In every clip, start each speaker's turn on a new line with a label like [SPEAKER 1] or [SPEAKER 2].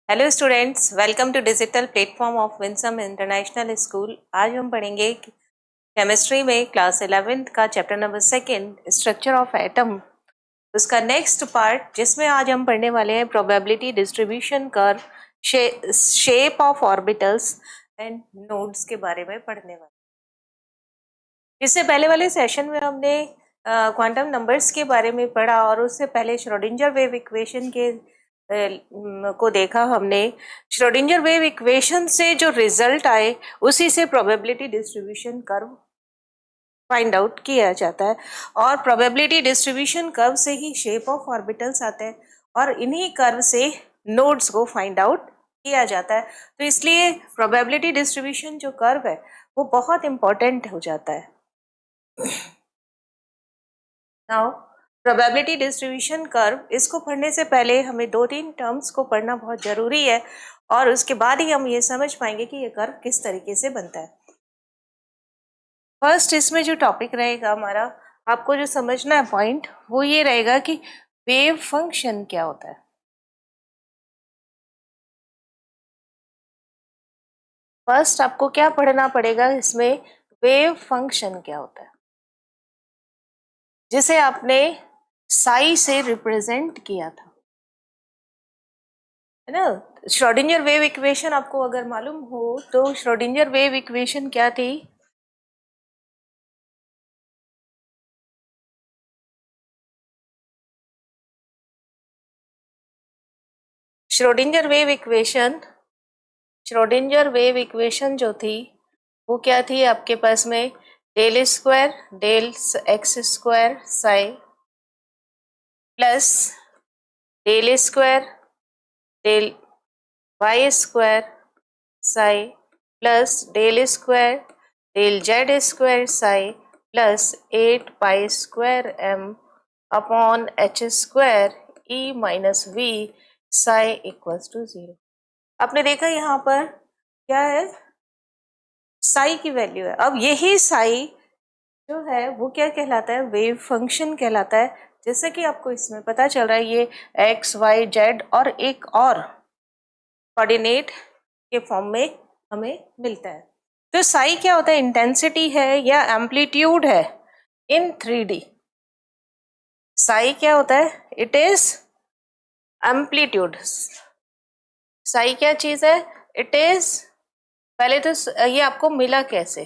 [SPEAKER 1] Hello students, welcome to digital platform of Winsome international school. आज हम पढ़ेंगे केमिस्ट्री में क्लास 11th का chapter number 2 structure of atom. उसका नेक्स्ट पार्ट जिसमें आज हम पढ़ने वाले हैं probability distribution curve, shape of orbitals and nodes के बारे में पढ़ने वाले। इससे पहले वाले सेशन में हमने क्वांटम नंबर्स के बारे में पढ़ा और उससे पहले श्रोडिंगर वेव इक्वेशन के को देखा हमने। श्रोडिंगर वेव इक्वेशन से जो रिजल्ट आए उसी से probability distribution curve find out किया जाता है और प्रोबेबिलिटी डिस्ट्रीब्यूशन कर्व से ही शेप ऑफ ऑर्बिटल्स आते हैं और इन्हीं कर्व से नोड्स को फाइंड आउट किया जाता है। तो इसलिए प्रोबेबिलिटी डिस्ट्रीब्यूशन जो कर्व है वो बहुत इंपॉर्टेंट हो जाता है। नाउ प्रोबेबिलिटी डिस्ट्रीब्यूशन कर्व, इसको पढ़ने से पहले हमें 2-3 टर्म्स को पढ़ना बहुत जरूरी है और उसके बाद ही हम ये समझ पाएंगे कि ये कर्व किस तरीके से बनता है। फर्स्ट इसमें जो टॉपिक रहेगा हमारा, आपको जो समझना है पॉइंट, वो ये रहेगा कि वेव फंक्शन क्या होता है। फर्स्ट आपको क्या पढ़ना पड़ेगा इसमें, वेव फंक्शन क्या होता है, जिसे आपने साई से रिप्रेजेंट किया था, है ना। श्रोडिंगर वेव इक्वेशन आपको अगर मालूम हो तो श्रोडिंगर वेव इक्वेशन क्या थी? श्रोडिंगर वेव इक्वेशन जो थी वो क्या थी आपके पास में, del square del x square psi plus del square del y square psi plus del square del z square psi plus 8 pi square m upon h square E minus V psi equals to 0। आपने देखा यहाँ पर क्या है, साई की value है। अब यही साई जो है वो क्या कहलाता है, वेव फंक्शन कहलाता है। जैसे कि आपको इसमें पता चल रहा है ये एक्स वाई जेड और एक और कोऑर्डिनेट के फॉर्म में हमें मिलता है। तो साई क्या होता है, इंटेंसिटी है या एम्पलीट्यूड है इन 3D। साई क्या होता है, इट इज एम्पलीट्यूड। साई क्या चीज है, इट इज, पहले तो ये आपको मिला कैसे,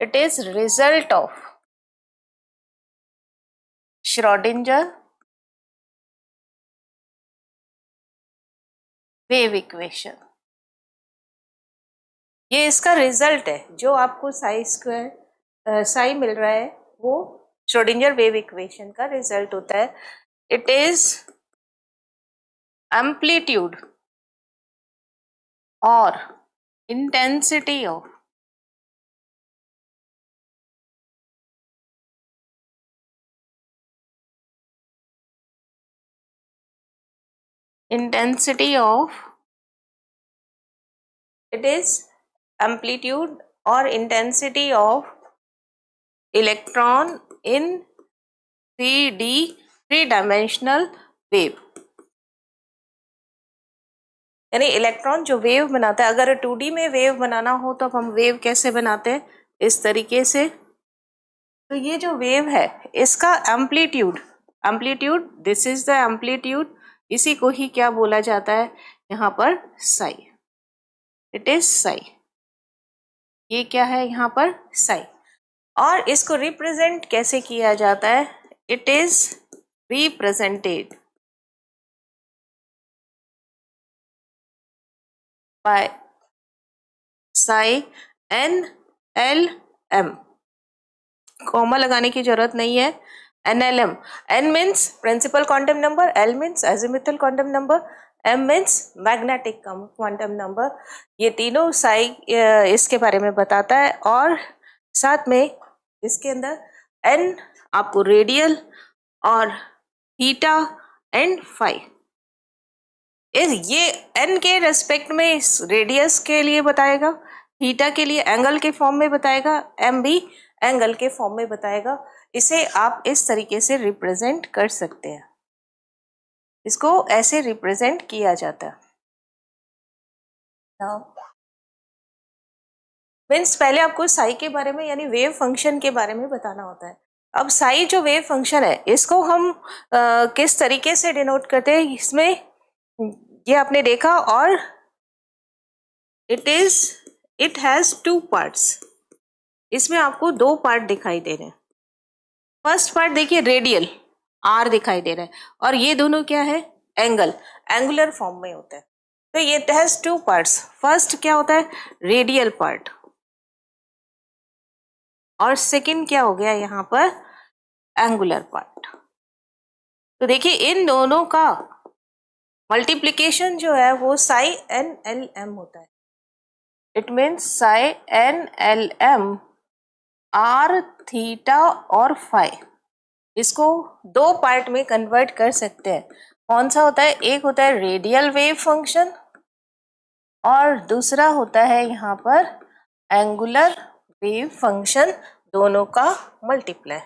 [SPEAKER 1] it is result of Schrodinger wave equation. ये इसका रिजल्ट है, जो आपको साई स्क्वायर साई मिल रहा है वो श्रोडिंगर वेव इक्वेशन का रिजल्ट होता है। इट इज एम्पलीट्यूड और intensity of it is amplitude or intensity of electron in 3D three-dimensional wave। यानी इलेक्ट्रॉन जो वेव बनाता है, अगर 2D में वेव बनाना हो तो हम वेव कैसे बनाते हैं, इस तरीके से। तो ये जो वेव है इसका amplitude this is the amplitude, इसी को ही क्या बोला जाता है यहाँ पर, साई। इट इज साई, ये क्या है यहाँ पर, साई। और इसको रिप्रेजेंट कैसे किया जाता है, it is represented by psi n l m. Comma लगाने की जरूरत नहीं है, NLM। N means principal quantum number, L means azimuthal quantum number, M means magnetic quantum number. ये तीनों साई इसके बारे में बताता है और साथ में इसके अंदर N आपको रेडियल और थीटा एंड फाई, ये N के रेस्पेक्ट में इस रेडियस के लिए बताएगा, थीटा के लिए एंगल के फॉर्म में बताएगा, M भी एंगल के फॉर्म में बताएगा। इसे आप इस तरीके से रिप्रेजेंट कर सकते हैं। इसको ऐसे रिप्रेजेंट किया जाता है। मीन्स पहले आपको साई के बारे में यानी वेव फंक्शन के बारे में बताना होता है। अब साई जो वेव फंक्शन है इसको हम किस तरीके से डिनोट करते हैं, इसमें ये आपने देखा, और इट हैज 2 पार्ट्स। इसमें आपको 2 पार्ट दिखाई दे रहे हैं। फर्स्ट पार्ट देखिए रेडियल आर दिखाई दे रहा है, और ये दोनों क्या है, एंगुलर फॉर्म में होता है। तो ये इट हैज 2 पार्ट्स। फर्स्ट क्या होता है, रेडियल पार्ट, और सेकंड क्या हो गया यहाँ पर, एंगुलर पार्ट। तो देखिए इन दोनों का मल्टीप्लिकेशन जो है वो साई एन एल एम होता है। It means psi n l m r theta और फाई, इसको 2 पार्ट में कन्वर्ट कर सकते हैं। कौन सा होता है, एक होता है रेडियल वेव फंक्शन और दूसरा होता है यहाँ पर एंगुलर वेव फंक्शन, दोनों का multiply.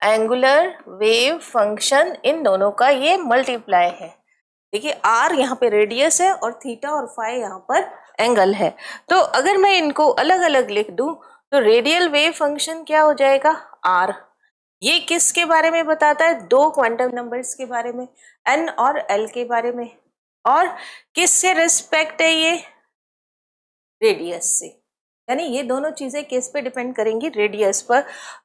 [SPEAKER 1] Angular wave function in दोनों का ये मल्टीप्लाई है। देखिए आर यहाँ पे रेडियस है और थीटा और फाई यहाँ पर एंगल है। तो अगर मैं इनको अलग अलग लिख दूं तो रेडियल वेव फंक्शन क्या हो जाएगा, आर। ये किसके बारे में बताता है, 2 क्वांटम नंबर्स के बारे में, एन और एल के बारे में। और किससे रिस्पेक्ट है ये, रेडियस से। यानी ये दोनों चीजें किस पे डिपेंड करेंगी, रेडियस पर।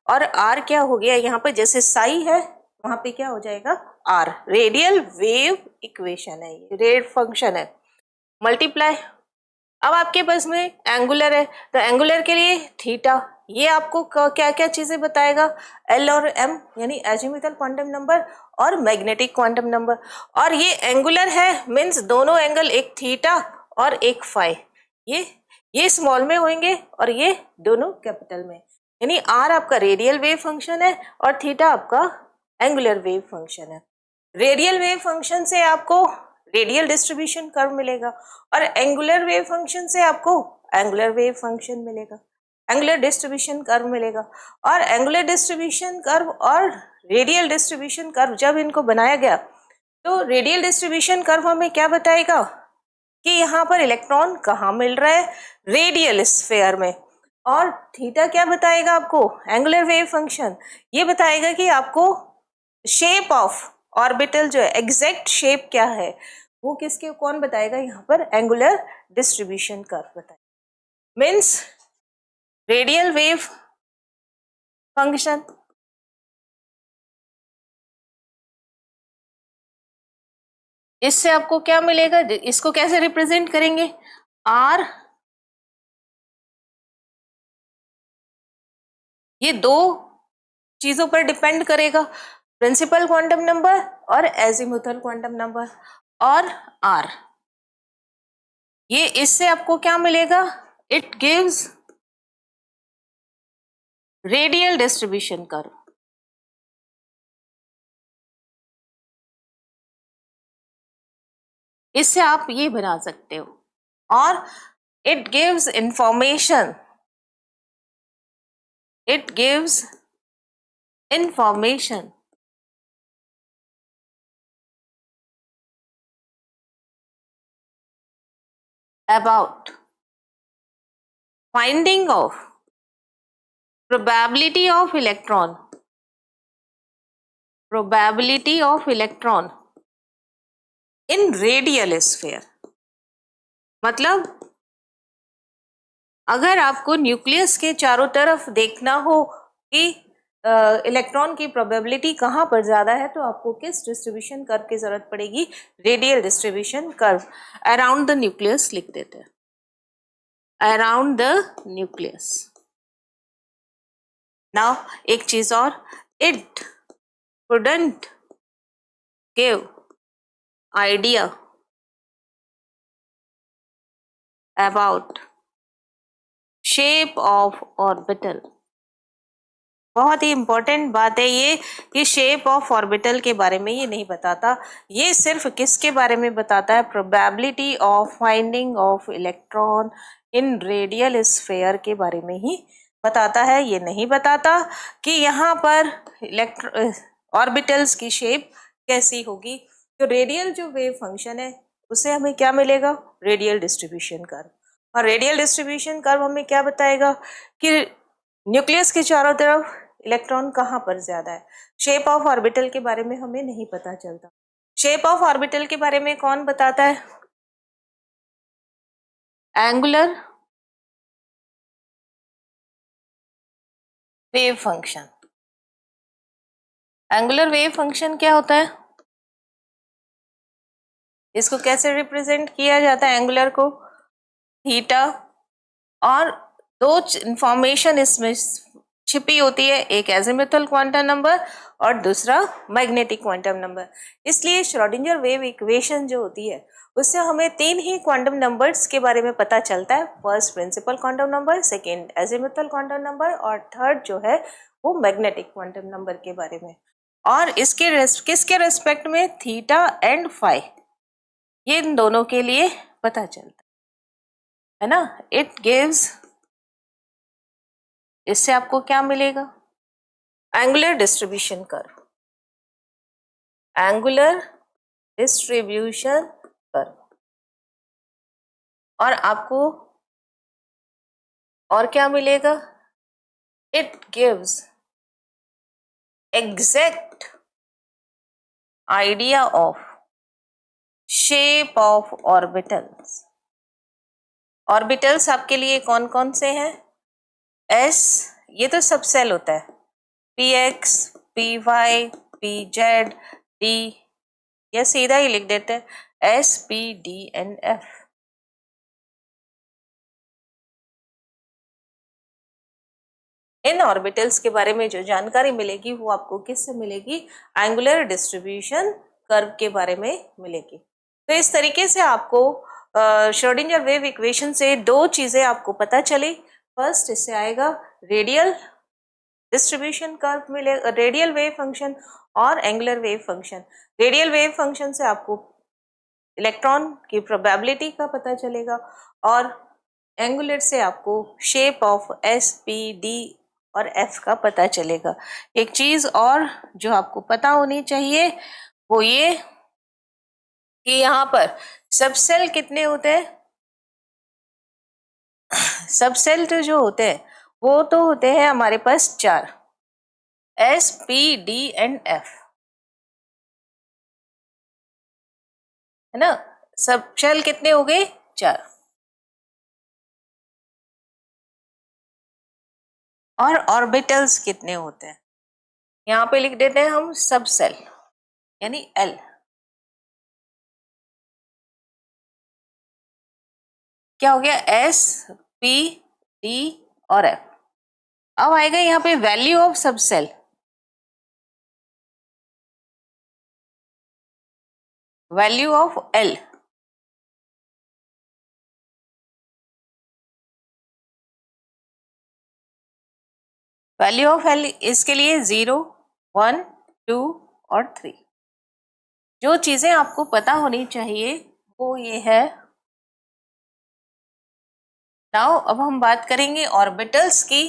[SPEAKER 1] और आर क्या हो गया यहाँ पर, जैसे साई है वहां पे क्या हो जाएगा, आर। रेडियल वेव इक्वेशन है, ये रेड फंक्शन है, मल्टीप्लाई। अब आपके पास में एंगुलर है, तो एंगुलर के लिए थीटा, ये आपको क्या क्या चीजें बताएगा, एल और एम यानी एजिमुथल क्वांटम नंबर और मैग्नेटिक क्वांटम नंबर। और ये एंगुलर है मीन्स दोनों एंगल, एक थीटा और एक फाई, ये स्मॉल में होंगे और ये दोनों कैपिटल में। यानी आर आपका रेडियल वेव फंक्शन है और थीटा आपका एंगुलर वेव फंक्शन है। रेडियल वेव फंक्शन से आपको रेडियल डिस्ट्रीब्यूशन कर्व मिलेगा और एंगुलर वेव फंक्शन से आपको एंगुलर वेव फंक्शन मिलेगा, एंगुलर डिस्ट्रीब्यूशन कर्व मिलेगा। और एंगुलर डिस्ट्रीब्यूशन कर्व और रेडियल डिस्ट्रीब्यूशन कर्व जब इनको बनाया गया तो रेडियल डिस्ट्रीब्यूशन कर्व हमें क्या बताएगा कि यहाँ पर इलेक्ट्रॉन कहाँ मिल रहा है, रेडियल स्फीयर में। और थीटा क्या बताएगा आपको, एंगुलर वेव फंक्शन ये बताएगा कि आपको शेप ऑफ ऑर्बिटल जो है, एग्जैक्ट शेप क्या है वो किसके, कौन बताएगा, यहाँ पर एंगुलर डिस्ट्रीब्यूशन कर्व बताएगा। मीन्स रेडियल वेव फंक्शन, इससे आपको क्या मिलेगा, इसको कैसे रिप्रेजेंट करेंगे, आर, ये 2 चीजों पर डिपेंड करेगा, प्रिंसिपल क्वांटम नंबर और एजिमुथल क्वांटम नंबर। और आर, ये इससे आपको क्या मिलेगा, it gives radial distribution curve. इससे आप ये बना सकते हो। और it gives information, it gives information about finding of probability of electron in radial sphere। मतलब अगर आपको न्यूक्लियस के चारों तरफ देखना हो कि इलेक्ट्रॉन की प्रोबेबिलिटी कहाँ पर ज़्यादा है, तो आपको किस डिस्ट्रीब्यूशन कर्व की ज़रूरत पड़ेगी, radial distribution curve. Around the nucleus लिख देते हैं, अराउंड द न्यूक्लियस। नाउ एक चीज़ और, it couldn't give idea about shape of orbital। बहुत ही इंपॉर्टेंट बात है ये कि शेप ऑफ ऑर्बिटल के बारे में ये नहीं बताता, ये सिर्फ किसके बारे में बताता है, probability of finding of electron in radial sphere के बारे में ही बताता है। ये नहीं बताता कि यहाँ पर ऑर्बिटल्स की शेप कैसी होगी। तो रेडियल जो वेव फंक्शन है उससे हमें क्या मिलेगा, रेडियल डिस्ट्रीब्यूशन कर्व। और रेडियल डिस्ट्रीब्यूशन कर्व हमें क्या बताएगा कि न्यूक्लियस के चारों तरफ इलेक्ट्रॉन कहाँ पर ज्यादा है। शेप ऑफ ऑर्बिटल के बारे में हमें नहीं पता चलता। शेप ऑफ ऑर्बिटल के बारे में कौन बताता है, angular wave function. Angular wave function क्या होता है, इसको कैसे रिप्रेजेंट किया जाता है, एंगुलर को थीटा, और दो इंफॉर्मेशन इसमें छिपी होती है, एक एजिमुथल क्वांटम नंबर और दूसरा मैग्नेटिक क्वांटम नंबर। इसलिए श्रोडिंगर वेव इक्वेशन जो होती है उससे हमें तीन ही क्वांटम नंबर्स के बारे में पता चलता है। First principle quantum number, second azimuthal quantum number और थर्ड जो है वो मैग्नेटिक क्वांटम नंबर के बारे में। और इसके किसके रेस्पेक्ट में, थीटा एंड फाई, ये इन दोनों के लिए पता चलता है ना। इट गिव्स, इससे आपको क्या मिलेगा, angular distribution curve, angular distribution curve. और आपको और क्या मिलेगा, it gives exact idea of shape of orbitals. Orbitals आपके लिए कौन कौन से हैं, एस, ये तो सब सेल होता है, p x, p y, p z, d, या सीधा ही लिख देते हैं s, p, d and f. इन ऑर्बिटल्स के बारे में जो जानकारी मिलेगी वो आपको किससे मिलेगी, एंगुलर डिस्ट्रीब्यूशन कर्व के बारे में मिलेगी। तो इस तरीके से आपको श्रोडिंगर वेव इक्वेशन से दो चीजें आपको पता चली। फर्स्ट इससे आएगा रेडियल डिस्ट्रीब्यूशन कर्व मिलेगा, रेडियल वेव फंक्शन और angular wave function. Radial wave function से आपको इलेक्ट्रॉन की प्रोबेबिलिटी का पता चलेगा और एंगुलर से आपको shape of S, p, D और एफ का पता चलेगा। एक चीज और जो आपको पता होनी चाहिए वो ये कि यहाँ पर सबसेल कितने होते हैं, सबसेल तो जो होते हैं वो तो होते हैं हमारे पास चार, S, p, d and F, है ना। सबसेल कितने हो गए, चार। और ऑर्बिटल्स कितने होते हैं, यहाँ पे लिख देते हैं हम सबसेल, यानी एल। क्या हो गया, एस, पी, डी और एफ। अब आएगा यहाँ पे value of subshell, value of L, value of L इसके लिए 0, 1, 2 और 3। जो चीजें आपको पता होनी चाहिए वो ये है। नाउ अब हम बात करेंगे ऑर्बिटल्स की।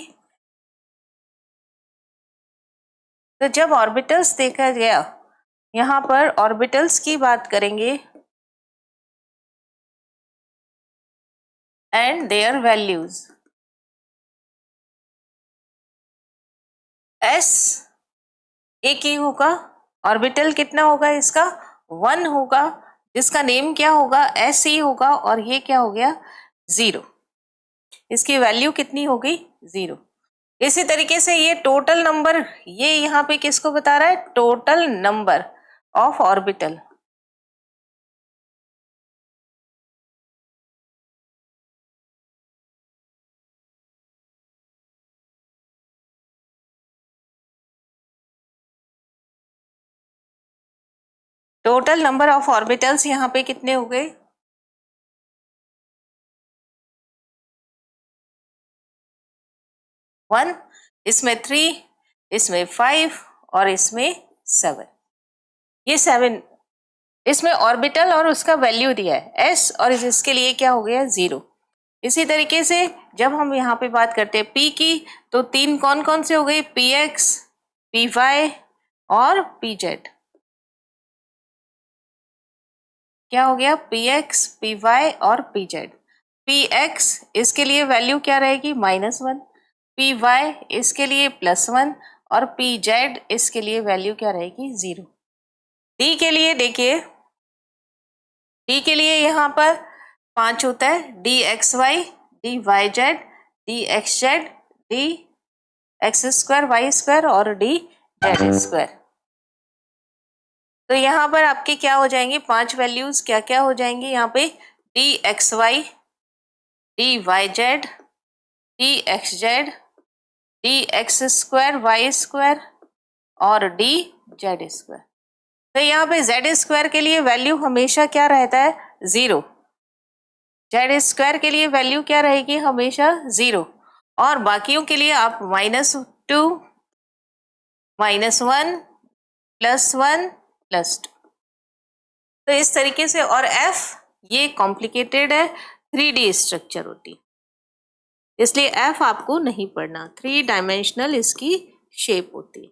[SPEAKER 1] तो जब ऑर्बिटल्स देखा गया, यहाँ पर ऑर्बिटल्स की बात करेंगे एंड देयर वैल्यूज। एस एक ही होगा, ऑर्बिटल कितना होगा इसका, 1 होगा, जिसका नेम क्या होगा, एस ही होगा, और ये क्या हो गया, 0। इसकी वैल्यू कितनी होगी, 0। इसी तरीके से ये टोटल नंबर, ये यहाँ पे किसको बता रहा है, total number of orbital. Total number of orbitals यहाँ पे कितने हो गए, 1, इसमें 3, इसमें 5 और इसमें 7। ये 7, इसमें ऑर्बिटल और उसका वैल्यू दिया है एस, और इसके लिए क्या हो गया, 0। इसी तरीके से जब हम यहाँ पे बात करते हैं पी की, तो 3 कौन कौन से हो गए, पी एक्स, पी वाई और पी जेड। क्या हो गया? पी एक्स, पी वाई और पी जेड। पी एक्स इसके लिए वैल्यू क्या रहेगी? -1। पी वाई इसके लिए +1 और पी जेड इसके लिए वैल्यू क्या रहेगी? 0। डी के लिए देखिए, डी के लिए यहाँ पर 5 होता है, d x y, d y z, d x z, d x square y square और डी जेड स्क्वायर। तो यहाँ पर आपके क्या हो जाएंगे? 5 वैल्यूज क्या क्या हो जाएंगी यहाँ पे? D x y, d y z, d x z, d x square y square और डी जेड स्क्वायर। तो यहाँ पे जेड स्क्वायर के लिए वैल्यू हमेशा क्या रहता है? 0। जेड स्क्वायर के लिए वैल्यू क्या रहेगी? हमेशा 0। और बाकियों के लिए आप -2, -1, +1, +2। तो इस तरीके से। और एफ ये कॉम्प्लिकेटेड है, 3D स्ट्रक्चर होती, इसलिए एफ आपको नहीं पढ़ना। 3 डायमेंशनल इसकी शेप होती है।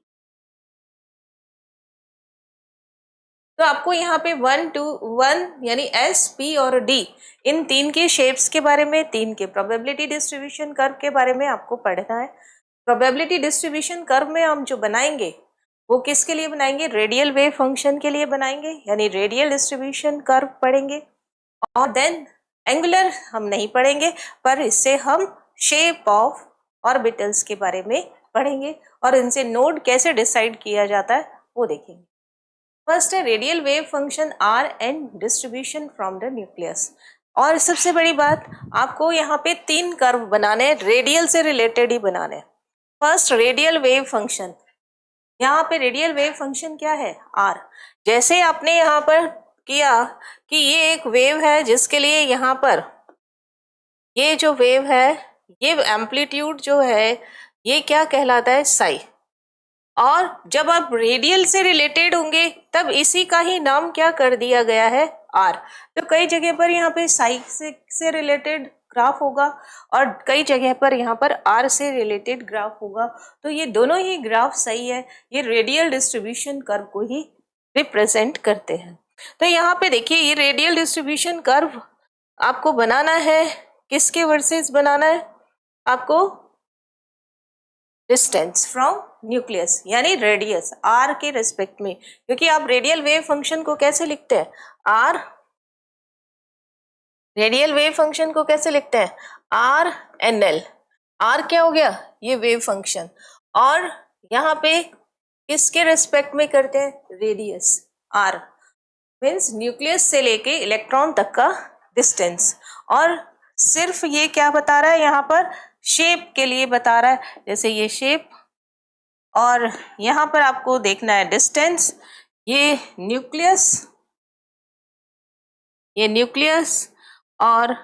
[SPEAKER 1] तो आपको यहाँ पे 1, 2, 1 यानी एस, पी और डी, इन 3 के शेप्स के बारे में, 3 के प्रोबेबिलिटी डिस्ट्रीब्यूशन कर्व के बारे में आपको पढ़ना है। प्रोबेबिलिटी डिस्ट्रीब्यूशन कर्व में हम जो बनाएंगे वो किसके लिए बनाएंगे? रेडियल वेव फंक्शन के लिए बनाएंगे, यानी रेडियल डिस्ट्रीब्यूशन कर्व पढ़ेंगे। और देन एंगुलर हम नहीं पढ़ेंगे, पर इससे हम शेप ऑफ ऑर्बिटल्स के बारे में पढ़ेंगे और इनसे नोड कैसे डिसाइड किया जाता है वो देखेंगे। फर्स्ट है radial wave function r and distribution from the nucleus. और सबसे बड़ी बात, आपको यहाँ पे 3 कर्व बनाने, रेडियल से रिलेटेड ही बनाने। फर्स्ट रेडियल वेव फंक्शन, यहाँ पे रेडियल वेव फंक्शन क्या है? आर। जैसे आपने यहाँ पर किया कि ये एक वेव है जिसके लिए यहाँ पर ये जो वेव है, ये एम्पलीट्यूड जो है ये क्या कहलाता है? साई। और जब आप रेडियल से रिलेटेड होंगे तब इसी का ही नाम क्या कर दिया गया है? आर। तो कई जगह पर यहाँ पे साई से रिलेटेड ग्राफ होगा और कई जगह पर यहाँ पर आर से रिलेटेड ग्राफ होगा। तो ये दोनों ही ग्राफ सही है, ये रेडियल डिस्ट्रीब्यूशन कर्व को ही रिप्रेजेंट करते हैं। तो यहाँ पे देखिए, ये रेडियल डिस्ट्रीब्यूशन कर्व आपको बनाना है, किसके वर्सेस बनाना है? आपको डिस्टेंस फ्रॉम न्यूक्लियस यानी रेडियस आर के रिस्पेक्ट में, क्योंकि आप रेडियल वेव फंक्शन को कैसे लिखते हैं? आर। रेडियल वेव फंक्शन को कैसे लिखते हैं? Are n L. आर क्या हो गया? ये वेव फंक्शन। और यहाँ पे किसके रिस्पेक्ट में करते हैं? रेडियस। आर मीन्स न्यूक्लियस से लेके इलेक्ट्रॉन तक का डिस्टेंस। और सिर्फ ये क्या बता रहा है? यहाँ पर शेप के लिए बता रहा है, जैसे ये शेप। और यहाँ पर आपको देखना है डिस्टेंस, ये न्यूक्लियस, ये न्यूक्लियस और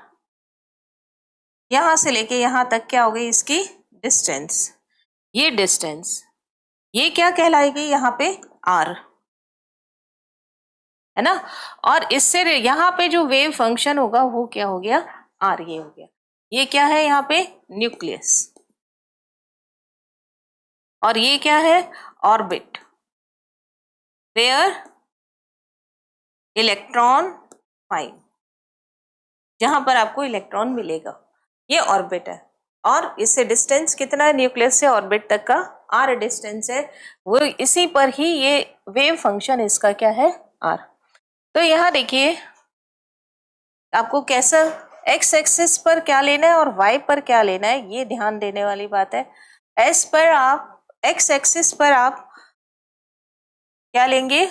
[SPEAKER 1] यहाँ से लेके यहाँ तक क्या हो गई इसकी डिस्टेंस। ये डिस्टेंस ये क्या कहलाएगी? यहाँ पे आर, है ना। और इससे यहाँ पे जो वेव फंक्शन होगा वो क्या हो गया? आर। ये हो गया, ये क्या है यहाँ पे? न्यूक्लियस। और ये क्या है? ऑर्बिट, वेयर इलेक्ट्रॉन फाइंड, जहां पर आपको इलेक्ट्रॉन मिलेगा, ये ऑर्बिट है। और इससे डिस्टेंस कितना है? न्यूक्लियस से ऑर्बिट तक का आर डिस्टेंस है, वो इसी पर ही ये वेव फंक्शन इसका क्या है? आर। तो यहाँ देखिए, आपको कैसा एक्स एक्सिस पर क्या लेना है और वाई पर क्या लेना है, ये ध्यान देने वाली बात है। एस पर आप, एक्स एक्सिस पर आप क्या लेंगे?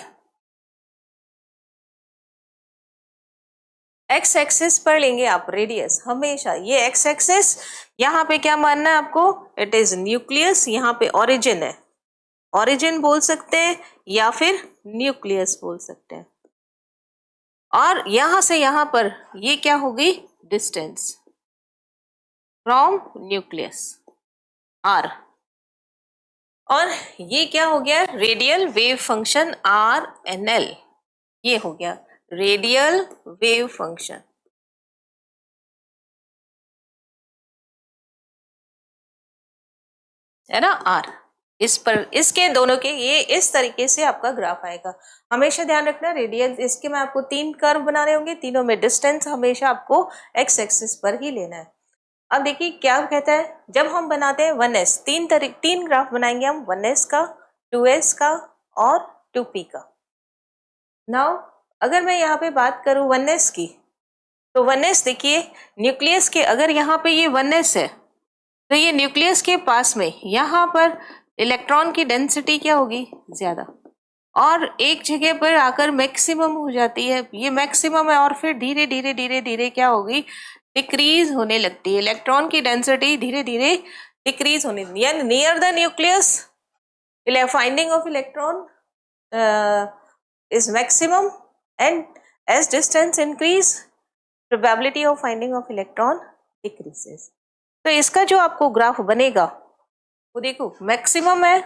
[SPEAKER 1] एक्स एक्सिस पर लेंगे आप रेडियस हमेशा। ये एक्स एक्सिस यहाँ पे क्या मानना है आपको? It is nucleus. यहाँ पे ओरिजिन है, ओरिजिन बोल सकते हैं या फिर न्यूक्लियस बोल सकते हैं। और यहां से यहां पर ये क्या होगी? Distance from nucleus, r. और ये क्या हो गया? Radial wave function r n l. ये हो गया रेडियल वेव फंक्शन, है ना, आर। इस पर इसके दोनों के ये इस तरीके से आपका ग्राफ आएगा। हमेशा ध्यान रखना रेडियल, इसके मैं आपको 3 कर्व बनाने होंगे, तीनों में डिस्टेंस हमेशा आपको एक्स एक्सिस पर ही लेना है। अब देखिए क्या कहता है, जब हम बनाते हैं 1s, तीन ग्राफ बनाएंगे हम, 1s का, 2s का और 2p का। नाउ अगर मैं यहाँ पे बात करूँ 1s की, तो 1s देखिए न्यूक्लियस के, अगर यहाँ पे ये 1s है तो ये न्यूक्लियस के पास में यहाँ पर इलेक्ट्रॉन की डेंसिटी क्या होगी, ज्यादा, और एक जगह पर आकर मैक्सिमम हो जाती है, ये मैक्सिमम है, और फिर धीरे धीरे धीरे धीरे क्या होगी, डिक्रीज होने लगती है, इलेक्ट्रॉन की डेंसिटी धीरे धीरे डिक्रीज होने, यानी near the nucleus finding of electron is maximum, and as distance increase probability of finding of electron decreases। तो इसका जो आपको ग्राफ बनेगा वो देखो मैक्सिमम है,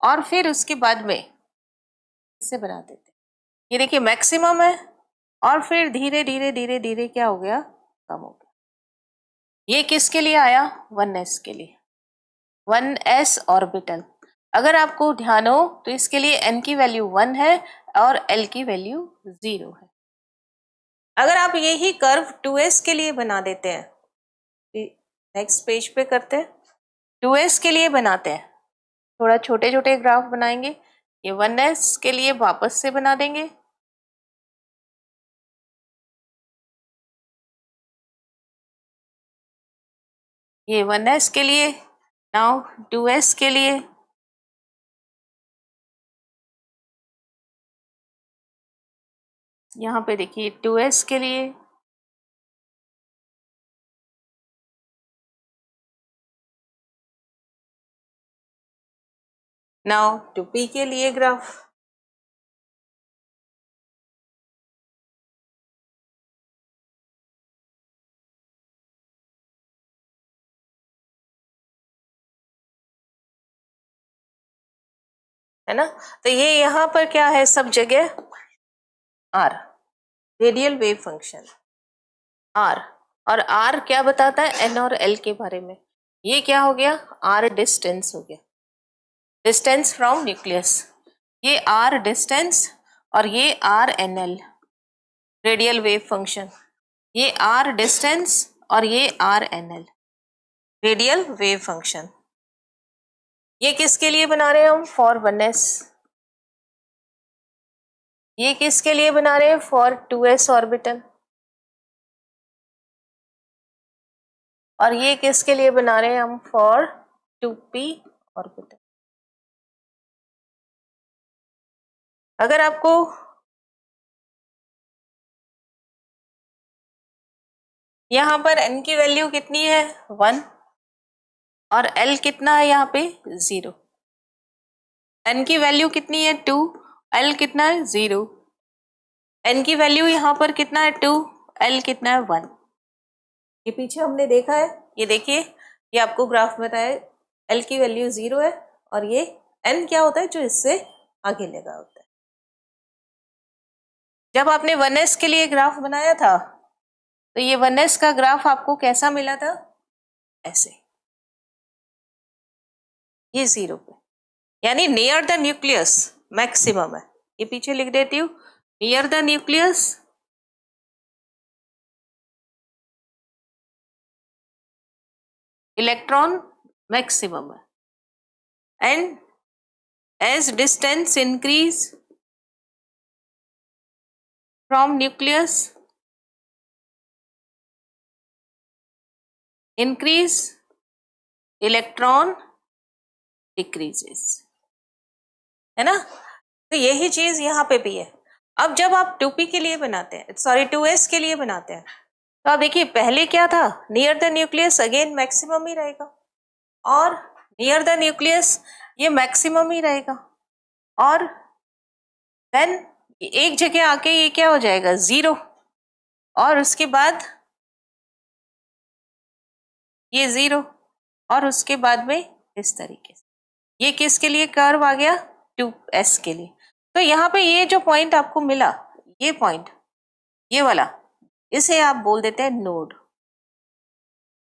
[SPEAKER 1] और फिर उसके बाद में इसे बना देते हैं, ये देखिए मैक्सिमम है और फिर धीरे धीरे धीरे धीरे क्या हो गया, कम हो गया। ये किसके लिए आया, 1s के लिए, 1s ऑर्बिटल। अगर आपको ध्यान हो तो इसके लिए n की वैल्यू 1 है और l की वैल्यू 0 है। अगर आप यही कर्व 2s के लिए बना देते हैं, नेक्स्ट पेज पे करते हैं, 2s के लिए बनाते हैं, थोड़ा छोटे छोटे ग्राफ बनाएंगे, ये 1s के लिए वापस से बना देंगे, ये 1s के लिए, नाउ 2s के लिए, यहाँ पे देखिए 2s के लिए, नाउ 2p के लिए ग्राफ, है ना। तो ये यहाँ पर क्या है, सब जगह r, radial wave function r, और r क्या बताता है, n और l के बारे में। ये क्या हो गया, r डिस्टेंस हो गया, डिस्टेंस फ्रॉम न्यूक्लियस, ये r डिस्टेंस और ये r nl radial wave function, ये r डिस्टेंस और ये r nl radial wave function. ये किसके लिए बना रहे हैं हम, फॉर 1s, ये किसके लिए बना रहे हैं, फॉर 2s ऑर्बिटल, और ये किसके लिए बना रहे हैं हम, फॉर 2p ऑर्बिटल। अगर आपको यहाँ पर n की वैल्यू कितनी है, 1, और l कितना है यहाँ पे, 0, n की वैल्यू कितनी है, 2, l कितना है, 0, n की वैल्यू यहाँ पर कितना है, 2, l कितना है, 1। ये पीछे हमने देखा है, ये देखिए, ये आपको ग्राफ में बताया, l की वैल्यू 0 है, और ये n क्या होता है, जो इससे आगे लगा होता है। जब आपने 1s के लिए ग्राफ बनाया था तो ये 1s का ग्राफ आपको कैसा मिला था, ऐसे, ये 0 पे, यानी नियर द न्यूक्लियस मैक्सिमम है। ये पीछे लिख देती हूँ, near the nucleus electron maximum है, and as distance increase from nucleus increase electron decreases, है ना। तो यही चीज यहाँ पे भी है। अब जब आप 2p के लिए बनाते हैं, सॉरी 2s के लिए बनाते हैं, तो आप देखिए पहले क्या था, near the nucleus again maximum ही रहेगा, और नियर द न्यूक्लियस ये मैक्सिमम ही रहेगा, और देन एक जगह आके ये क्या हो जाएगा, 0, और उसके बाद ये 0, और उसके बाद में इस तरीके से, ये किसके लिए कर्व आ गया, 2s के लिए। तो यहाँ पे ये जो पॉइंट आपको मिला, ये पॉइंट, ये वाला, इसे आप बोल देते हैं नोड,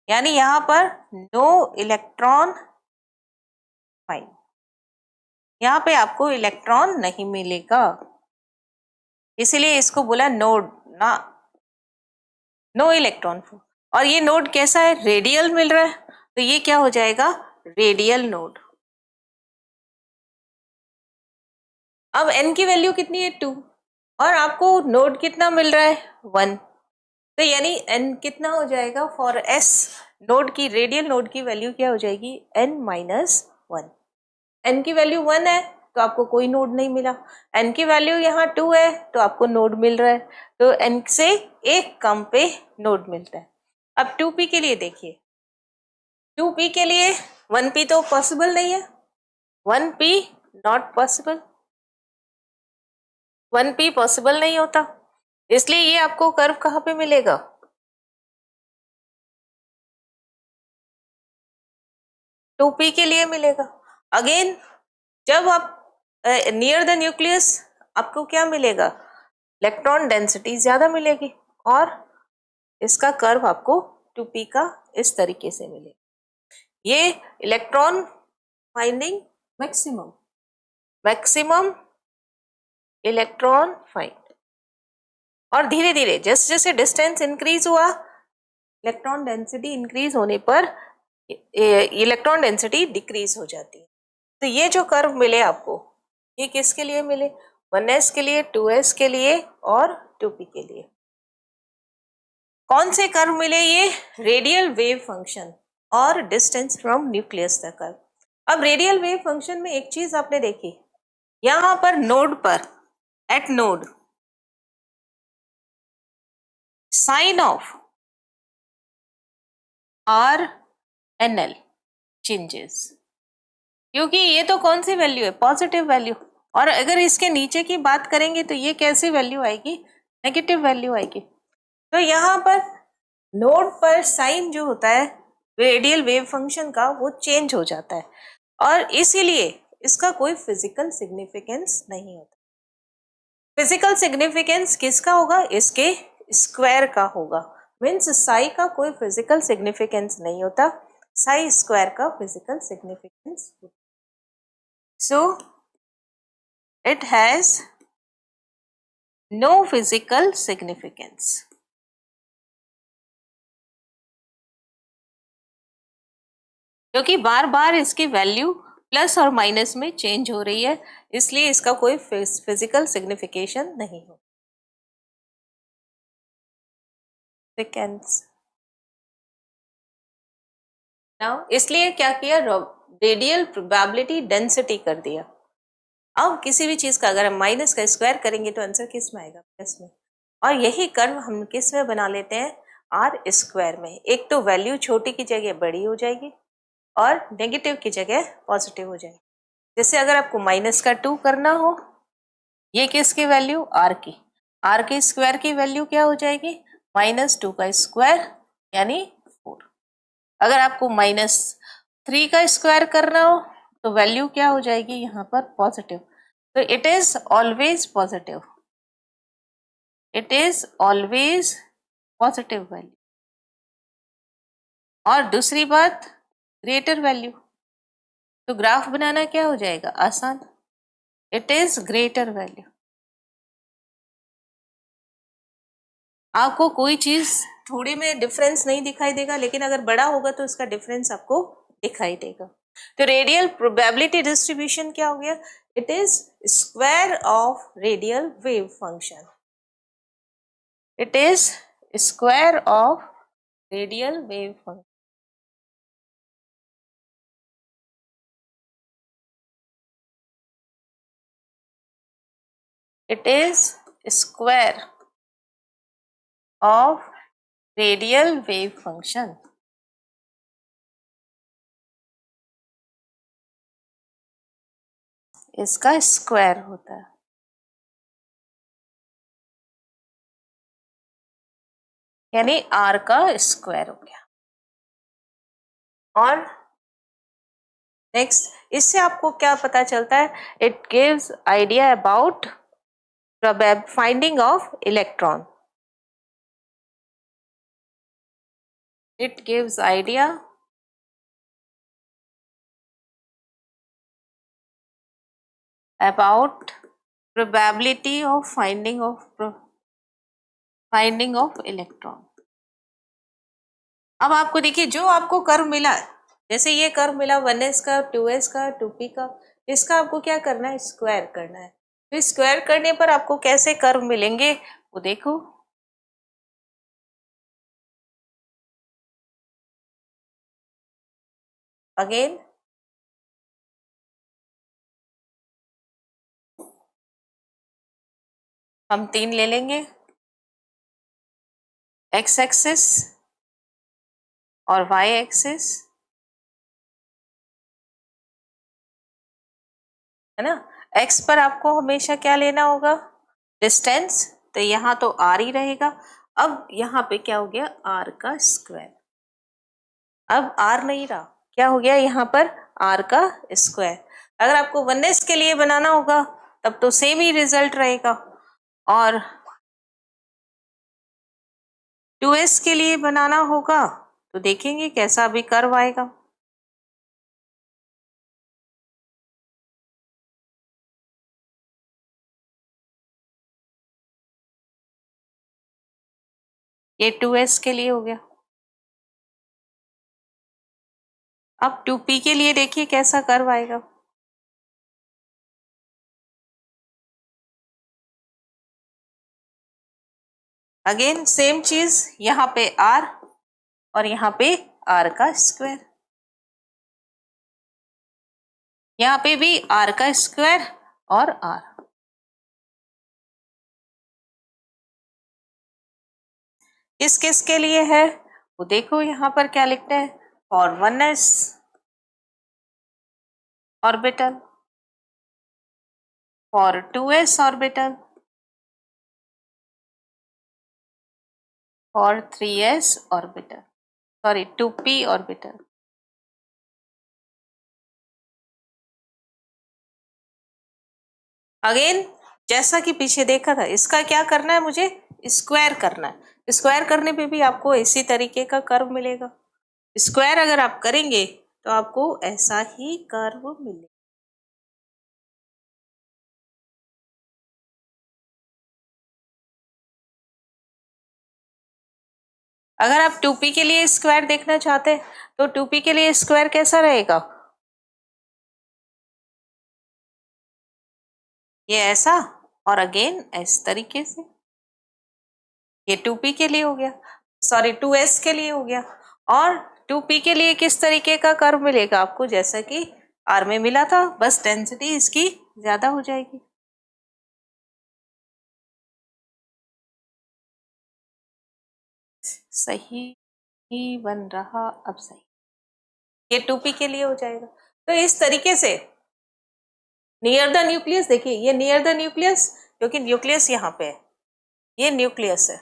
[SPEAKER 1] यानी यहाँ पर नो इलेक्ट्रॉन फाइंड, यहाँ पे आपको इलेक्ट्रॉन नहीं मिलेगा, इसीलिए इसको बोला नोड ना, नो इलेक्ट्रॉन फ्लो। और ये नोड कैसा है, रेडियल मिल रहा है, तो ये क्या हो जाएगा, रेडियल नोड। अब n की वैल्यू कितनी है 2, और आपको नोड कितना मिल रहा है 1, तो यानी n कितना हो जाएगा फॉर s नोड की, रेडियल नोड की वैल्यू क्या हो जाएगी n-1। n की वैल्यू 1 है तो आपको कोई नोड नहीं मिला, n की वैल्यू यहाँ 2 है तो आपको नोड मिल रहा है, तो n से एक कम पे नोड मिलता है। अब 2p के लिए देखिए, 2p के लिए 1p तो पॉसिबल नहीं है, 1p not possible, 1p possible नहीं होता, इसलिए ये आपको कर्व कहाँ पे मिलेगा, 2p के लिए मिलेगा। अगेन जब आप नियर द न्यूक्लियस आपको क्या मिलेगा, इलेक्ट्रॉन डेंसिटी ज्यादा मिलेगी, और इसका कर्व आपको 2p का इस तरीके से मिलेगा। ये electron finding maximum, maximum electron find, और धीरे धीरे जैसे जैसे डिस्टेंस इंक्रीज हुआ, इलेक्ट्रॉन डेंसिटी इंक्रीज होने पर इलेक्ट्रॉन डेंसिटी डिक्रीज हो जाती है। तो ये जो कर्व मिले आपको, ये किसके लिए मिले, 1s के लिए, 2s के लिए और 2p के लिए। कौन से कर्व मिले, ये रेडियल वेव फंक्शन और डिस्टेंस फ्रॉम न्यूक्लियस तक कर्व। अब रेडियल वेव फंक्शन में एक चीज आपने देखी, यहां पर नोड पर, at node sign of RNL changes, क्योंकि ये तो कौन सी वैल्यू है, पॉजिटिव वैल्यू, और अगर इसके नीचे की बात करेंगे तो ये कैसी वैल्यू आएगी, नेगेटिव वैल्यू आएगी। तो यहाँ पर नोड पर साइन जो होता है रेडियल वेव फंक्शन का, वो चेंज हो जाता है, और इसीलिए इसका कोई फिजिकल सिग्निफिकेंस नहीं होता। फिजिकल सिग्निफिकेंस किसका होगा, इसके स्क्वायर का होगा, मीन्स साई का कोई फिजिकल सिग्निफिकेंस नहीं होता, साई स्क्वायर का physical significance. So it has no physical significance. क्योंकि बार बार इसकी वैल्यू प्लस और माइनस में चेंज हो रही है, इसलिए इसका कोई फिजिकल सिग्निफिकेशन नहीं हो। नाउ इसलिए क्या किया, रेडियल प्रोबेबिलिटी डेंसिटी कर दिया। अब किसी भी चीज का अगर हम माइनस का स्क्वायर करेंगे तो आंसर किस में आएगा, प्लस में, और यही कर्व हम किस में बना लेते हैं, आर स्क्वायर में। एक तो वैल्यू छोटी की जगह बड़ी हो जाएगी और नेगेटिव की जगह पॉजिटिव हो जाएगी। जैसे अगर आपको माइनस का 2 करना हो, ये किसकी वैल्यू, आर के स्क्वायर की वैल्यू क्या हो जाएगी, -2 का स्क्वायर यानी 4। अगर आपको -3 का स्क्वायर करना हो तो वैल्यू क्या हो जाएगी यहाँ पर, पॉजिटिव। तो it is always positive, it is always positive value. और दूसरी बात, ग्रेटर वैल्यू, तो ग्राफ बनाना क्या हो जाएगा, आसान, इट इज ग्रेटर वैल्यू। आपको कोई चीज थोड़ी में डिफरेंस नहीं दिखाई देगा, लेकिन अगर बड़ा होगा तो इसका डिफरेंस आपको दिखाई देगा। तो रेडियल प्रोबेबिलिटी डिस्ट्रीब्यूशन क्या हो गया, it is square of radial wave function, it is square of radial wave function. It is square of radial wave function. इसका स्क्वायर होता है, यानी आर का स्क्वायर हो गया। और नेक्स्ट इससे आपको क्या पता चलता है, it gives idea about finding of electron, it gives idea about probability of finding of electron. अब आपको देखिए जो आपको कर्व मिला, जैसे ये कर्व मिला 1s का, 2s का, 2p का, इसका आपको क्या करना है, स्क्वायर करना है। तो स्क्वायर करने पर आपको कैसे कर्व मिलेंगे वो देखो। अगेन हम 3 ले लेंगे, x एक्सिस और y एक्सिस, है ना। x पर आपको हमेशा क्या लेना होगा, डिस्टेंस, तो यहाँ तो r ही रहेगा। अब यहाँ पे क्या हो गया, r का स्क्वायर। अब r नहीं रहा, क्या हो गया यहाँ पर, r का स्क्वायर। अगर आपको 1s के लिए बनाना होगा तब तो सेम ही रिजल्ट रहेगा, और 2s के लिए बनाना होगा तो देखेंगे कैसा भी कर्व आएगा। ये 2s के लिए हो गया। अब 2p के लिए देखिए कैसा कर्व आएगा। अगेन सेम चीज, यहाँ पे r और यहाँ पे r का स्क्वायर, यहाँ पे भी r का स्क्वायर और r। किस किस के लिए है वो देखो, यहाँ पर क्या लिखते हैं, for 1s orbital, for 2s orbital, for 3s orbital, sorry 2p orbital. Again जैसा कि पीछे देखा था, इसका क्या करना है, मुझे स्क्वायर करना है। स्क्वायर करने पे भी आपको इसी तरीके का कर्व मिलेगा। स्क्वायर अगर आप करेंगे तो आपको ऐसा ही कर्व मिलेगा। अगर आप 2p के लिए स्क्वायर देखना चाहते हैं तो 2p के लिए स्क्वायर कैसा रहेगा, ये ऐसा, और अगेन इस तरीके से। ये 2p के लिए हो गया, सॉरी 2s के लिए हो गया। और 2p के लिए किस तरीके का कर्व मिलेगा आपको, जैसा कि r में मिला था, बस डेंसिटी इसकी ज्यादा हो जाएगी। सही ही बन रहा, अब सही, ये 2p के लिए हो जाएगा। तो इस तरीके से नियर द न्यूक्लियस, देखिए ये नियर द न्यूक्लियस, क्योंकि न्यूक्लियस यहाँ पे है, ये न्यूक्लियस है।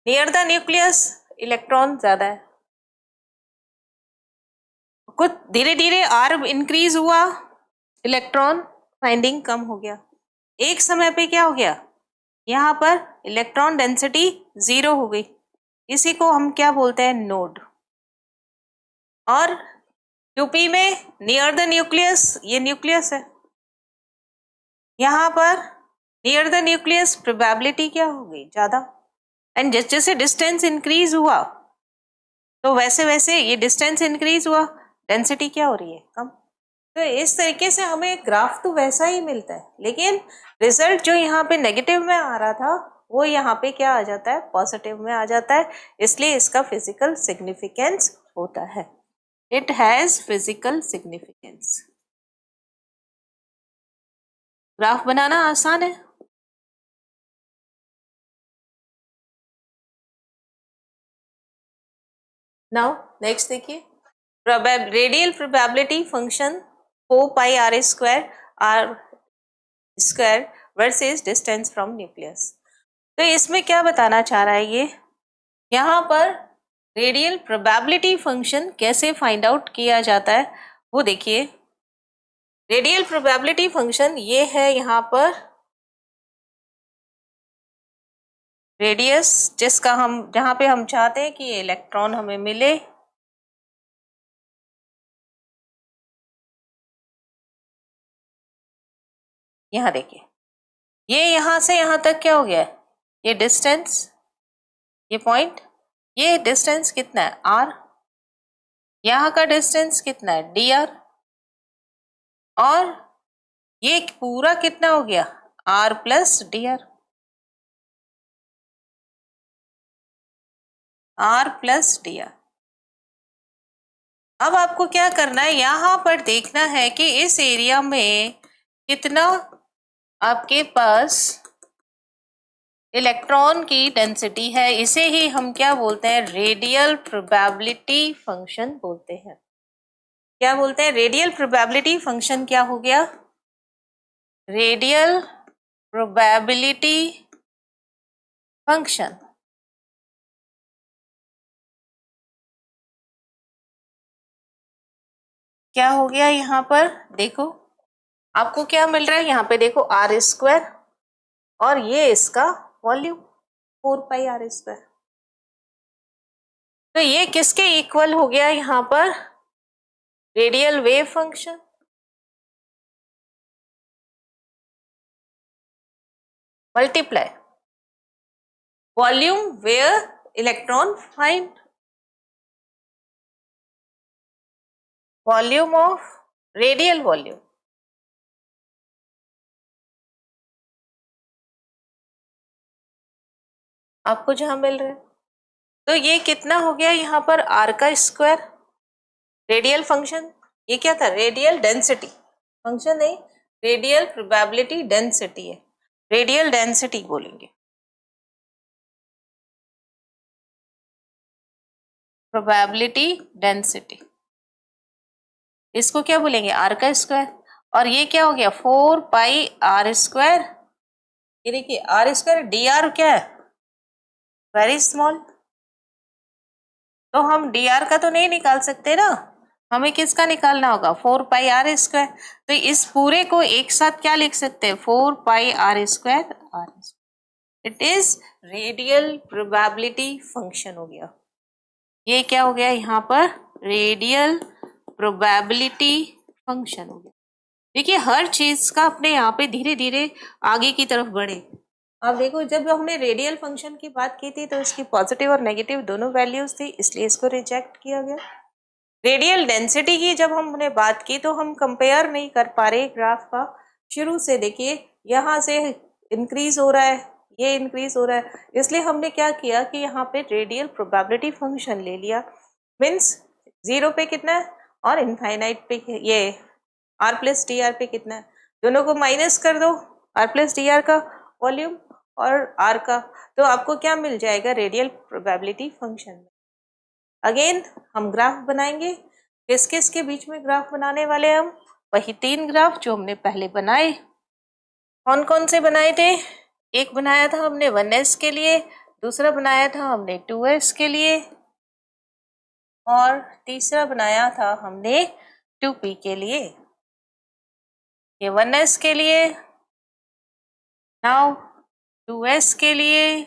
[SPEAKER 1] नियर द न्यूक्लियस इलेक्ट्रॉन ज्यादा है, कुछ धीरे धीरे आर इंक्रीज हुआ, इलेक्ट्रॉन फाइंडिंग कम हो गया। एक समय पे क्या हो गया, यहाँ पर इलेक्ट्रॉन डेंसिटी 0 हो गई, इसी को हम क्या बोलते हैं, नोड। और 2p में नियर द न्यूक्लियस, ये न्यूक्लियस है, यहाँ पर नियर द न्यूक्लियस प्रोबेबिलिटी क्या हो गई, ज्यादा। एंड जैसे जैसे डिस्टेंस इंक्रीज हुआ तो वैसे वैसे ये डिस्टेंस इंक्रीज हुआ, डेंसिटी क्या हो रही है, कम। तो इस तरीके से हमें ग्राफ तो वैसा ही मिलता है, लेकिन रिजल्ट जो यहाँ पे नेगेटिव में आ रहा था वो यहाँ पे क्या आ जाता है, पॉजिटिव में आ जाता है, इसलिए इसका फिजिकल सिग्निफिकेंस होता है। It has physical significance. Graph बनाना आसान है। नाउ नेक्स्ट देखिए, radial probability function 4 pi r square versus distance from nucleus. तो इसमें क्या बताना चाह रहा है ये, यहाँ पर रेडियल प्रोबेबिलिटी फंक्शन कैसे फाइंड आउट किया जाता है वो देखिए। रेडियल प्रोबेबिलिटी फंक्शन ये है, यहाँ पर रेडियस जिसका हम, जहाँ पे हम चाहते हैं कि इलेक्ट्रॉन हमें मिले, यहाँ देखिए, ये यहाँ से यहाँ तक क्या हो गया है, ये डिस्टेंस, ये पॉइंट, ये डिस्टेंस कितना है r, यहाँ का डिस्टेंस कितना है dr, और ये पूरा कितना हो गया r plus dr, r plus dr। अब आपको क्या करना है, यहाँ पर देखना है कि इस एरिया में कितना आपके पास इलेक्ट्रॉन की डेंसिटी है। इसे ही हम क्या बोलते हैं, रेडियल प्रोबेबिलिटी फंक्शन बोलते हैं। क्या बोलते हैं, रेडियल प्रोबेबिलिटी फंक्शन क्या हो गया, रेडियल प्रोबेबिलिटी फंक्शन। क्या हो गया, यहाँ पर देखो आपको क्या मिल रहा है, यहाँ पे देखो r स्क्वायर, और ये इसका वॉल्यूम 4πr²। तो ये किसके इक्वल हो गया, यहाँ पर radial wave function. Multiply volume where electron find, volume of radial volume. आपको जहां मिल रहा है, तो ये कितना हो गया यहाँ पर r का स्क्वायर, रेडियल फंक्शन। ये क्या था, रेडियल डेंसिटी फंक्शन नहीं, रेडियल प्रोबेबिलिटी डेंसिटी है, रेडियल डेंसिटी बोलेंगे, प्रोबेबिलिटी डेंसिटी। इसको क्या बोलेंगे, r का स्क्वायर। और ये क्या हो गया 4πr²। ये देखिए r², dr क्या है, वेरी स्मॉल, तो हम dr का तो नहीं निकाल सकते ना, हमें किसका निकालना होगा, 4πr²। तो इस पूरे को एक साथ क्या लिख सकते हैं, 4πr²। It is radial probability function हो गया। ये क्या हो गया यहाँ पर, रेडियल प्रोबेबिलिटी फंक्शन हो गया। देखिए हर चीज का अपने यहाँ पे धीरे धीरे आगे की तरफ बढ़े। अब देखो जब हमने रेडियल फंक्शन की बात की थी तो इसकी पॉजिटिव और नेगेटिव दोनों वैल्यूज थी, इसलिए इसको रिजेक्ट किया गया। रेडियल डेंसिटी की जब हमने बात की तो हम कंपेयर नहीं कर पा रहे ग्राफ का, शुरू से देखिए यहाँ से इंक्रीज हो रहा है, ये इंक्रीज हो रहा है, इसलिए हमने क्या किया कि यहाँ पे रेडियल प्रोबेबिलिटी फंक्शन ले लिया। मीन्स 0 पे कितना है और इनफाइनाइट पे ये r प्लस डी आर पे कितना है, दोनों को माइनस कर दो, r प्लस डी आर का वॉल्यूम और r का, तो आपको क्या मिल जाएगा, रेडियल प्रोबेबिलिटी फंक्शन। अगेन हम ग्राफ बनाएंगे, किस किस के बीच में ग्राफ बनाने वाले हम, वही 3 ग्राफ जो हमने पहले बनाए। कौन कौन से बनाए थे, एक बनाया था हमने 1s के लिए, दूसरा बनाया था हमने 2s के लिए, और तीसरा बनाया था हमने 2p के लिए। ये 1s के लिए, नाउ 2s के लिए।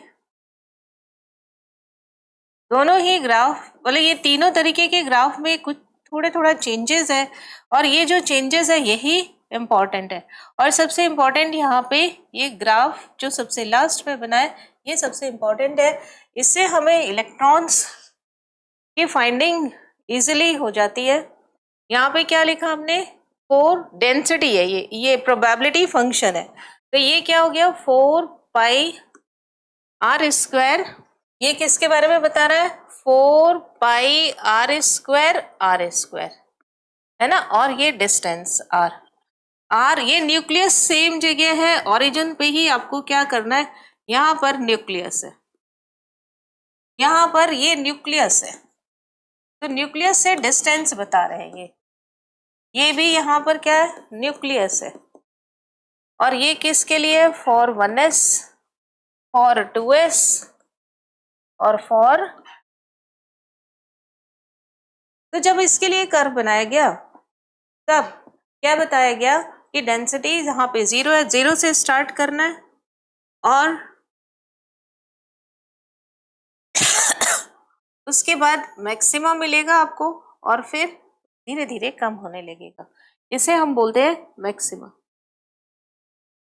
[SPEAKER 1] दोनों ही ग्राफ बोले, ये तीनों तरीके के ग्राफ में कुछ थोड़ा चेंजेस है, और ये जो चेंजेस है यही इम्पॉर्टेंट है। और सबसे इम्पॉर्टेंट यहाँ पे ये ग्राफ जो सबसे लास्ट में बना है ये सबसे इम्पॉर्टेंट है, इससे हमें इलेक्ट्रॉन्स की फाइंडिंग इजीली हो जाती है। यहाँ पे क्या लिखा हमने, 4 डेंसिटी है, ये प्रोबेबिलिटी फंक्शन है, तो ये क्या हो गया 4πr²। ये किसके बारे में बता रहा है, 4πr² है ना, और ये डिस्टेंस r ये न्यूक्लियस सेम जगह है, ओरिजिन पे ही आपको क्या करना है, यहाँ पर न्यूक्लियस है, यहाँ पर ये न्यूक्लियस है, तो न्यूक्लियस से डिस्टेंस बता रहे हैं ये भी यहाँ पर क्या है, न्यूक्लियस है। और ये किसके लिए, फॉर 1s, फॉर 2s और फॉर, तो जब इसके लिए कर्व बनाया गया तब क्या बताया गया कि डेंसिटी यहाँ पे 0 है, 0 से स्टार्ट करना है और उसके बाद मैक्सिमम मिलेगा आपको, और फिर धीरे धीरे कम होने लगेगा, इसे हम बोलते हैं मैक्सिमम।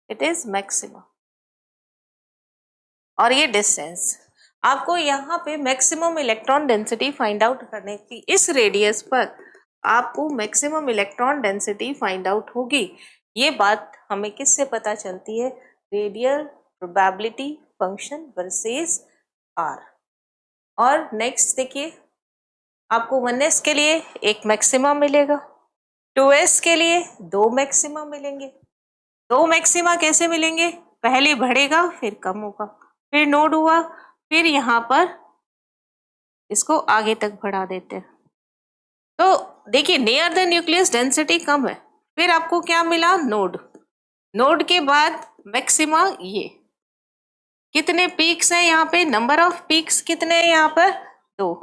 [SPEAKER 1] It is maximum. और ये डिस्टेंस आपको यहाँ पे maximum electron density find out करने की, इस रेडियस पर आपको maximum electron density find out होगी। ये बात हमें किससे पता चलती है? Radial probability function versus r. और नेक्स्ट देखिए, आपको 1s के लिए एक मैक्सिमा मिलेगा, 2s के लिए 2 मैक्सिमा मिलेंगे। 2 मैक्सिमा कैसे मिलेंगे? पहले बढ़ेगा फिर कम होगा, फिर नोड हुआ, फिर यहाँ पर इसको आगे तक बढ़ा देते हैं। तो देखिए नियर द न्यूक्लियस डेंसिटी कम है, फिर आपको क्या मिला? नोड। नोड के बाद मैक्सिमा। ये कितने पीक्स हैं यहाँ पे? नंबर ऑफ पीक्स कितने हैं यहाँ पर? 2।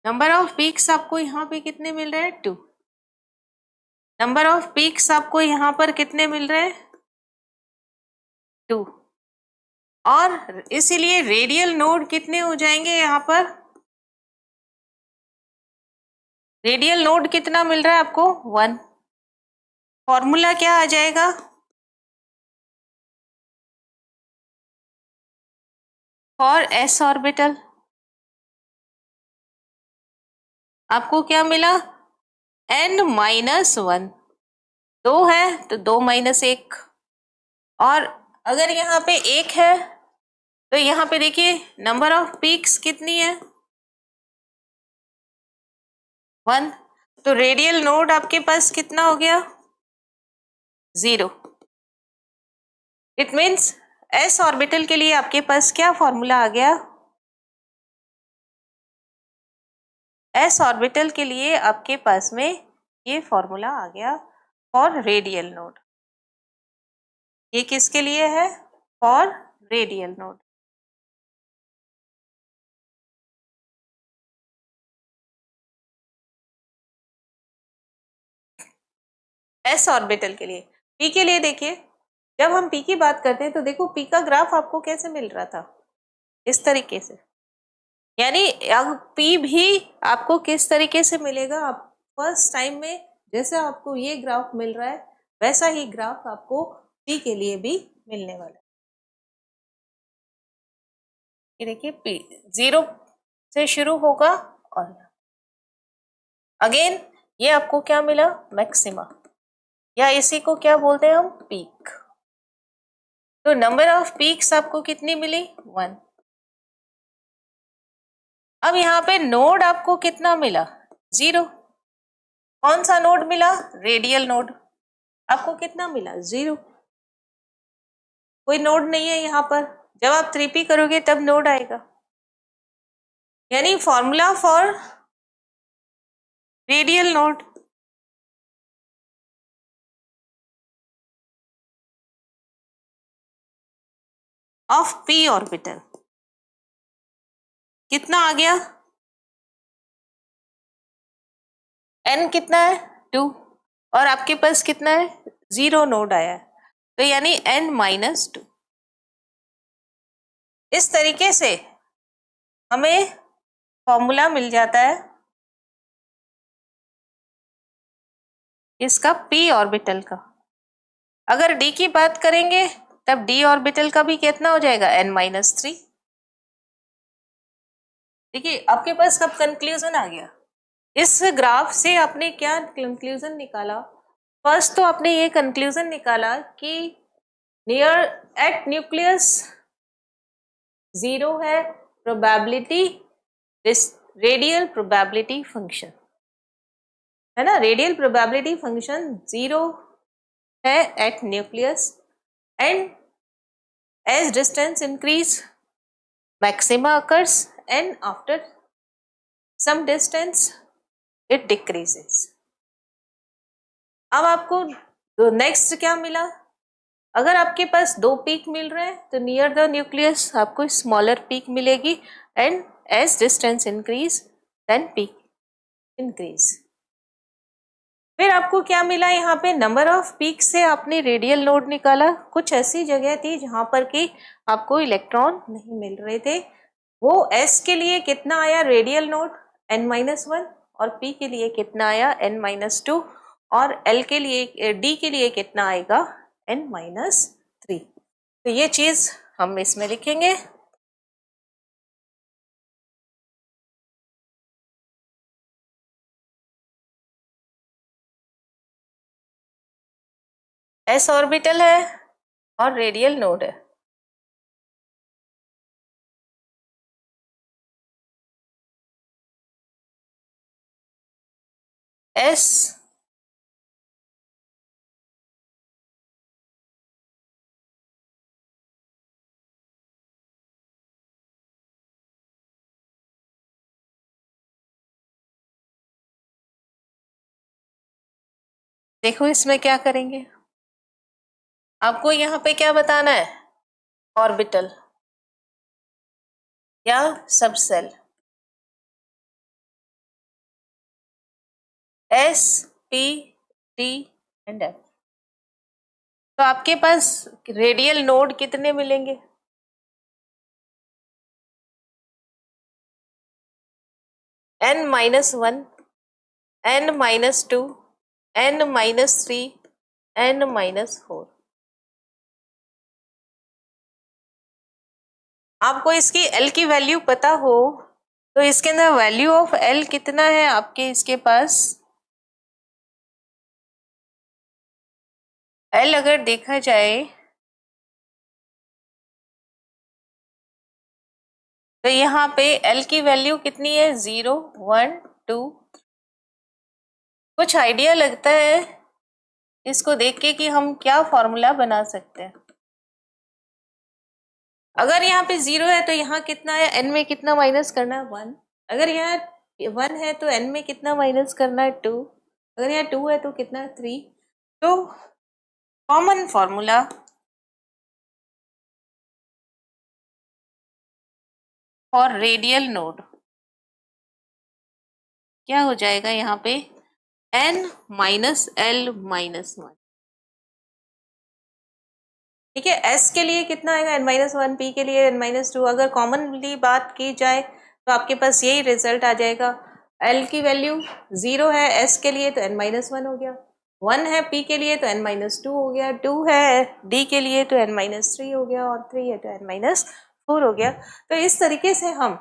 [SPEAKER 1] नंबर ऑफ पीक्स आपको यहाँ पे कितने मिल रहे हैं? 2। नंबर ऑफ पीक्स आपको यहाँ पर कितने मिल रहे हैं? 2। और इसीलिए रेडियल नोड कितने हो जाएंगे यहाँ पर? रेडियल नोड कितना मिल रहा है आपको? 1। फॉर्मूला क्या आ जाएगा? फॉर एस ऑर्बिटल आपको क्या मिला? n-1। 2 है तो 2 - 1। और अगर यहाँ पे 1 है तो यहाँ पे देखिए नंबर ऑफ पीक्स कितनी है? 1। तो रेडियल नोड आपके पास कितना हो गया? 0। इट मीन्स एस ऑर्बिटल के लिए आपके पास क्या फॉर्मूला आ गया? एस ऑर्बिटल के लिए आपके पास में ये फॉर्मूला आ गया फॉर रेडियल नोड। ये किसके लिए है? For radial node. S orbital के लिए। पी के लिए देखिए, जब हम पी की बात करते हैं तो देखो पी का ग्राफ आपको कैसे मिल रहा था? इस तरीके से। यानी अब पी भी आपको किस तरीके से मिलेगा? आप फर्स्ट टाइम में जैसे आपको ये ग्राफ मिल रहा है वैसा ही ग्राफ आपको पी के लिए भी मिलने वाला है। ये देखिए पी 0 से शुरू होगा और अगेन ये आपको क्या मिला? मैक्सिमा, या इसी को क्या बोलते हैं हम? पीक। तो नंबर ऑफ पीक्स आपको कितनी मिली? 1। अब यहाँ पे नोड आपको कितना मिला? 0। कौन सा नोड मिला? Radial node. आपको कितना मिला? 0। कोई नोड नहीं है यहाँ पर। जब आप 3p करोगे तब नोड आएगा। यानी formula for radial node of p orbital कितना आ गया? n कितना है? 2। और आपके पास कितना है? 0 नोड आया है, तो यानी n-2। इस तरीके से हमें फॉर्मूला मिल जाता है इसका p ऑर्बिटल का। अगर d की बात करेंगे तब d ऑर्बिटल का भी कितना हो जाएगा? n-3। देखिए आपके पास कब कंक्लूजन आ गया? इस ग्राफ से आपने क्या कंक्लूजन निकाला? फर्स्ट तो आपने ये कंक्लूजन निकाला कि नियर एट न्यूक्लियस 0 है प्रोबेबिलिटी, रेडियल प्रोबेबिलिटी फंक्शन है ना। रेडियल प्रोबेबिलिटी फंक्शन 0 है at nucleus and as distance increase maxima occurs and after some distance it decreases. अब आपको नेक्स्ट क्या मिला? अगर आपके पास 2 पीक मिल रहे हैं तो नियर द न्यूक्लियस आपको स्मॉलर पीक मिलेगी and as distance increase then peak increase. फिर आपको क्या मिला? यहाँ पे नंबर ऑफ पीक से आपने रेडियल नोड निकाला। कुछ ऐसी जगह थी जहां पर कि आपको इलेक्ट्रॉन नहीं मिल रहे थे, वो एस के लिए कितना आया? रेडियल नोड n-1, और पी के लिए कितना आया? n-2, और एल के लिए डी के लिए कितना आएगा? n-3। तो ये चीज हम इसमें लिखेंगे। s ऑर्बिटल है और रेडियल नोड है। s देखो इसमें क्या करेंगे, आपको यहाँ पे क्या बताना है, ऑर्बिटल या subshell. s p d and f। तो आपके पास रेडियल नोड कितने मिलेंगे, n-1, n-2, n-3, n-4। आपको इसकी L की वैल्यू पता हो तो इसके अंदर वैल्यू ऑफ L कितना है आपके इसके पास, L अगर देखा जाए तो यहाँ पे L की वैल्यू कितनी है, 0, 1, 2। कुछ आइडिया लगता है इसको देख के कि हम क्या फॉर्मूला बना सकते हैं। अगर यहाँ पे 0 है तो यहाँ कितना है, n में कितना माइनस करना है, 1। अगर यहाँ 1 है तो n में कितना माइनस करना है, 2। अगर यहाँ 2 है तो कितना, 3। तो common formula for radial node क्या हो जाएगा यहाँ पे, n-l-1। ठीक है, s के लिए कितना आएगा, n-1, p के लिए n-2। अगर कॉमनली बात की जाए तो आपके पास यही रिजल्ट आ जाएगा। l की वैल्यू 0 है s के लिए तो n-1 हो गया, 1 है p के लिए तो n-2 हो गया, 2 है d के लिए तो n-3 हो गया और 3 है तो n-4 हो गया। तो इस तरीके से हम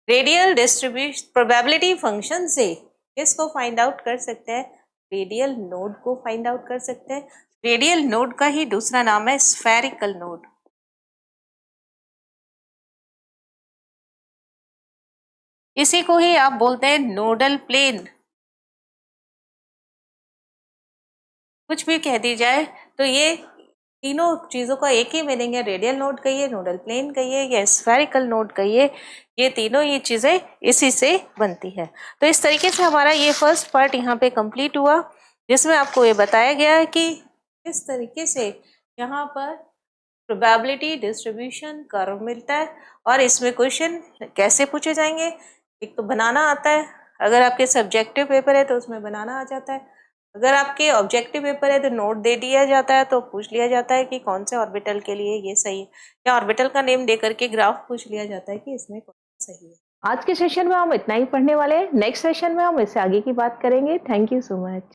[SPEAKER 1] रेडियल डिस्ट्रीब्यूशन प्रोबेबिलिटी फंक्शन से किसको फाइंड आउट कर सकते हैं, रेडियल नोड को फाइंड आउट कर सकते हैं। रेडियल नोड का ही दूसरा नाम है स्फेरिकल नोड। इसी को ही आप बोलते हैं नोडल प्लेन। कुछ भी कह दी जाए तो ये तीनों चीजों का एक ही मीनिंग है, रेडियल नोड कहिए, नोडल प्लेन कहिए या स्फेरिकल नोड कहिए, ये तीनों ये चीजें इसी से बनती है। तो इस तरीके से हमारा ये फर्स्ट पार्ट यहाँ पे कंप्लीट हुआ, जिसमें आपको ये बताया गया है कि किस तरीके से यहाँ पर प्रोबेबिलिटी डिस्ट्रीब्यूशन कर्व मिलता है और इसमें क्वेश्चन कैसे पूछे जाएंगे। एक तो बनाना आता है, अगर आपके सब्जेक्टिव पेपर है तो उसमें बनाना आ जाता है, अगर आपके ऑब्जेक्टिव पेपर है तो नोट दे दिया जाता है तो पूछ लिया जाता है कि कौन से ऑर्बिटल के लिए ये सही है, या ऑर्बिटल का नेम दे करके ग्राफ पूछ लिया जाता है कि इसमें कौन सा सही है। आज के सेशन में हम इतना ही पढ़ने वाले हैं, नेक्स्ट सेशन में हम इससे आगे की बात करेंगे। Thank you so much.